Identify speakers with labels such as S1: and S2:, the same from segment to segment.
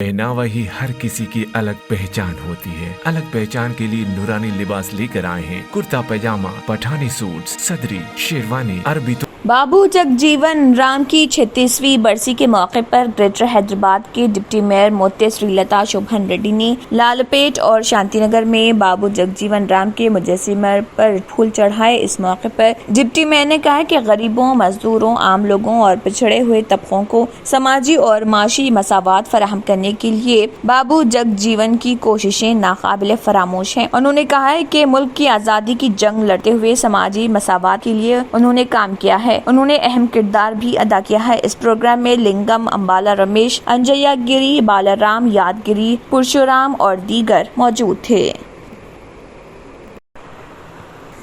S1: पहनावा ही हर किसी की अलग पहचान होती है। अलग पहचान के लिए नूरानी लिबास लेकर आए हैं। कुर्ता पैजामा, पठानी सूट, सदरी, शेरवानी, अरबी।
S2: बाबू जगजीवन राम की 36वीं बरसी के मौके पर ग्रेटर हैदराबाद के डिप्टी मेयर मोत्य श्रीलता शोभन रेड्डी ने लालपेट और शांतिनगर में बाबू जगजीवन राम के मुजस्सिमे पर फूल चढ़ाए। इस मौके पर डिप्टी मेयर ने कहा कि गरीबों, मजदूरों, आम लोगों और पिछड़े हुए तबकों को समाजी और माशी मसावात फराहम करने के लिए बाबू जगजीवन की कोशिशें नाकाबिले फरामोश हैं। उन्होंने कहा है कि मुल्क की आज़ादी की जंग लड़ते हुए समाजी मसावात के लिए उन्होंने काम किया है। उन्होंने अहम किरदार भी अदा किया है। इस प्रोग्राम में लिंगम, अंबाला रमेश, अंजया गिरी, बालाराम यादगिरी, पुरुषोराम और दीगर मौजूद थे।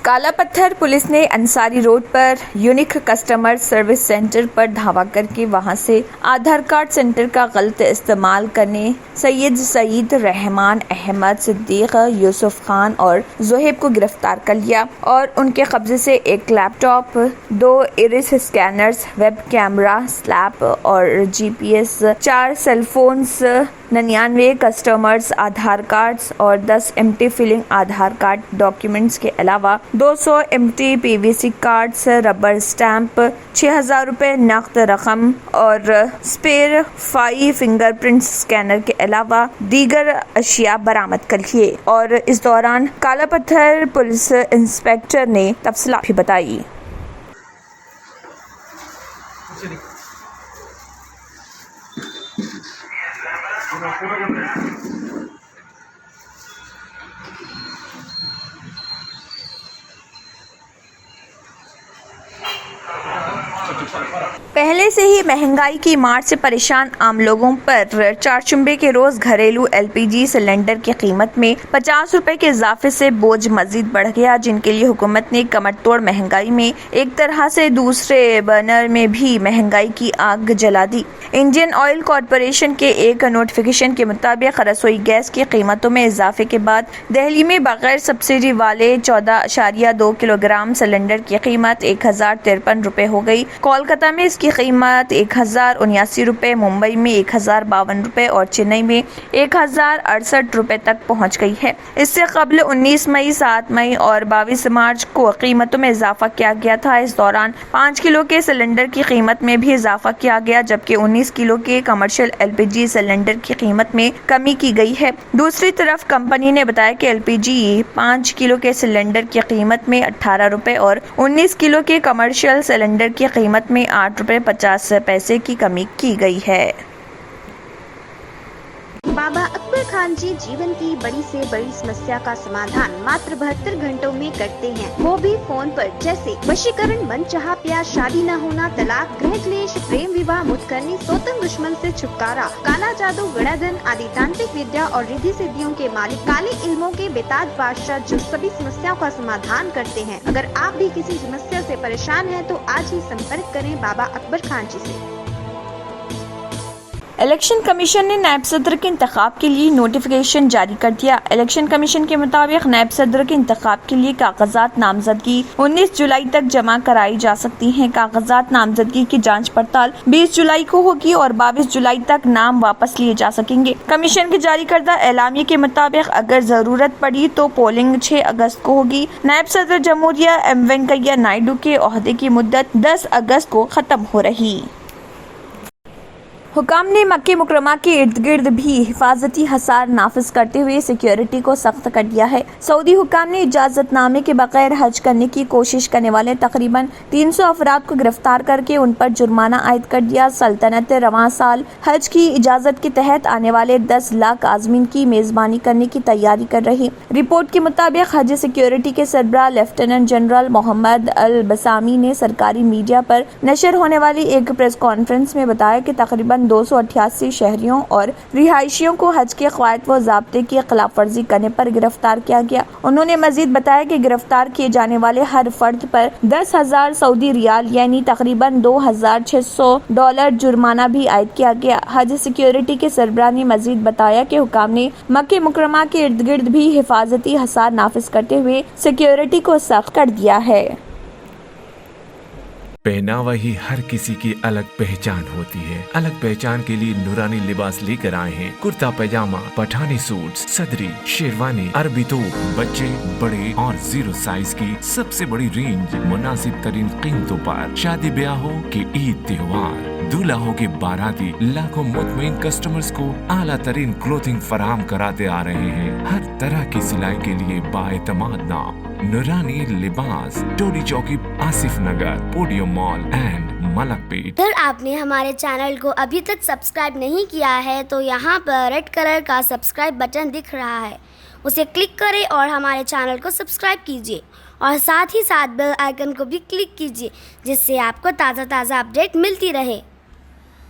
S2: काला पत्थर पुलिस ने अंसारी रोड पर यूनिक कस्टमर सर्विस सेंटर पर धावा करके वहां से आधार कार्ड सेंटर का गलत इस्तेमाल करने सईद रहमान, अहमद, सिद्दीक, यूसुफ खान और जोहेब को गिरफ्तार कर लिया और उनके कब्जे से एक laptop, 2 iris scanners, web camera, slab और GPS, 4 सेलफोन्स, 99 कस्टमर्स आधार कार्ड्स और 10 एम्प्टी फिलिंग आधार कार्ड डॉक्यूमेंट्स के अलावा 200 empty PVC cards, rubber stamp, 6000 रुपए नकद रकम और स्पेयर 5 फिंगरप्रिंट स्कैनर के अलावा दीगर अशिया बरामद कर लिए। और इस दौरान काला पत्थर पुलिस इंस्पेक्टर ने तफसीलात भी बताई। पहले से ही महंगाई की मार से परेशान आम लोगों पर चारचुम्बे के रोज घरेलू LPG सिलेंडर की कीमत में 50 रुपए के इजाफे से बोझ मजीद बढ़ गया, जिनके लिए हुकूमत ने कमर तोड़ महंगाई में एक तरह से दूसरे बर्नर में भी महंगाई की आग जला दी। इंडियन ऑयल कॉरपोरेशन के एक नोटिफिकेशन के मुताबिक रसोई गैस की कीमतों में इजाफे के बाद दिल्ली में बगैर सब्सिडी वाले 14.2 किलोग्राम सिलेंडर की कीमत 1053 रुपए हो गई। कोलकाता में इसकी कीमत 1079 रुपए, मुंबई में 1052 रुपए और चेन्नई में 1068 रुपए तक पहुंच गई है। इससे कबल 19 मई, 7 मई और 22 मार्च को कीमतों में इजाफा किया गया था। इस दौरान 5 किलो के सिलेंडर की कीमत में भी इजाफा किया गया, जबकि 19 किलो के कमर्शियल LPG सिलेंडर की कीमत में कमी की गई है। दूसरी तरफ कंपनी ने बताया कि LPG 5 किलो के सिलेंडर की कीमत में 18 रुपए और 19 किलो के कमर्शियल सिलेंडर की कीमत में 8 रुपए 50 पैसे की कमी की गई है।
S3: बाबा अकबर खान जी जीवन की बड़ी से बड़ी समस्या का समाधान मात्र 72 घंटों में करते हैं, वो भी फोन पर। जैसे वशीकरण, मनचाहा प्यार, शादी न होना, तलाक, गृह क्लेश, प्रेम विवाह, मुतकरनी, सोतन दुश्मन से छुटकारा, काला जादू, गणाधन आदि तांत्रिक विद्या और रिद्धि सिद्धियों के मालिक, काले इल्मों के बेताज बादशाह जो सभी समस्याओं का समाधान करते हैं। अगर आप भी किसी समस्या से परेशान हैं तो आज ही संपर्क करें बाबा अकबर खान जी से।
S2: इलेक्शन कमीशन ने नायब सदर के इंतखाब के लिए नोटिफिकेशन जारी कर दिया। इलेक्शन कमीशन के मुताबिक नायब सदर के इंतखाब के लिए कागजात नामजदगी 19 जुलाई तक जमा कराई जा सकती हैं। कागजात नामजदगी की जांच पड़ताल 20 जुलाई को होगी और 22 जुलाई तक नाम वापस लिए जा सकेंगे। कमीशन के जारी करदा एलामिये के मुताबिक अगर जरूरत पड़ी तो पोलिंग 6 अगस्त को होगी। नायब सदर जमहूरिया M वेंकैया नायडू के ओहदे की मुद्दत 10 अगस्त को खत्म हो रही। हुकाम ने मक्के मुकरमा के इर्द गिर्द भी हिफाजती हसार नाफिज करते हुए सिक्योरिटी को सख्त कर दिया है। सऊदी हुकाम ने इजाजतनामे के बगैर हज करने की कोशिश करने वाले तकरीबन 300 अफराद को गिरफ्तार करके उन पर जुर्माना आयद कर दिया। सल्तनत रवां साल हज की इजाजत के तहत आने वाले 10 लाख आज़मीन की मेजबानी करने की तैयारी कर रही। रिपोर्ट के मुताबिक हज सिक्योरिटी के सरबराह लेफ्टिनेंट जनरल मोहम्मद अल बसामी ने सरकारी मीडिया पर नशर होने वाली एक प्रेस कॉन्फ्रेंस में बताया कि तकरीबन 288 शहरियों और रिहायशियों को हज के क़वायद व ज़ाब्ते की खिलाफ वर्जी करने पर गिरफ्तार किया गया। उन्होंने मजीद बताया कि गिरफ्तार किए जाने वाले हर फर्द पर 10,000 सऊदी रियाल यानी तकरीबन $2,600 जुर्माना भी आयद किया गया। हज सिक्योरिटी के सरबराह ने मजीद बताया कि हुकाम ने मक्के मुकरमा के इर्द गिर्द भी हिफाजती हसार नाफिज करते हुए सिक्योरिटी को सख्त कर दिया है।
S1: पहनावा ही हर किसी की अलग पहचान होती है। अलग पहचान के लिए नूरानी लिबास लेकर आए हैं। कुर्ता पैजामा, पठानी सूट, सदरी, शेरवानी, अरबी तोप, बच्चे, बड़े और 0 साइज की सबसे बड़ी रेंज मुनासिब तरीन कीमतों पर। शादी ब्याह हो कि ईद त्योहार, दूल्हा हो के बाराती, लाखों मुतमईन कस्टमर्स को आला तरीन क्लोथिंग फराहम कराते आ रहे हैं। हर तरह की सिलाई के लिए बाएतमाद नाम नूरानी लिबास, टोली चौकी, आसिफ नगर, पोडियम मॉल एंड मलकपेट।
S4: अगर आपने हमारे चैनल को अभी तक सब्सक्राइब नहीं किया है तो यहाँ पर रेड कलर का सब्सक्राइब बटन दिख रहा है, उसे क्लिक करें और हमारे चैनल को सब्सक्राइब कीजिए और साथ ही साथ बेल आइकन को भी क्लिक कीजिए जिससे आपको ताज़ा अपडेट मिलती रहे।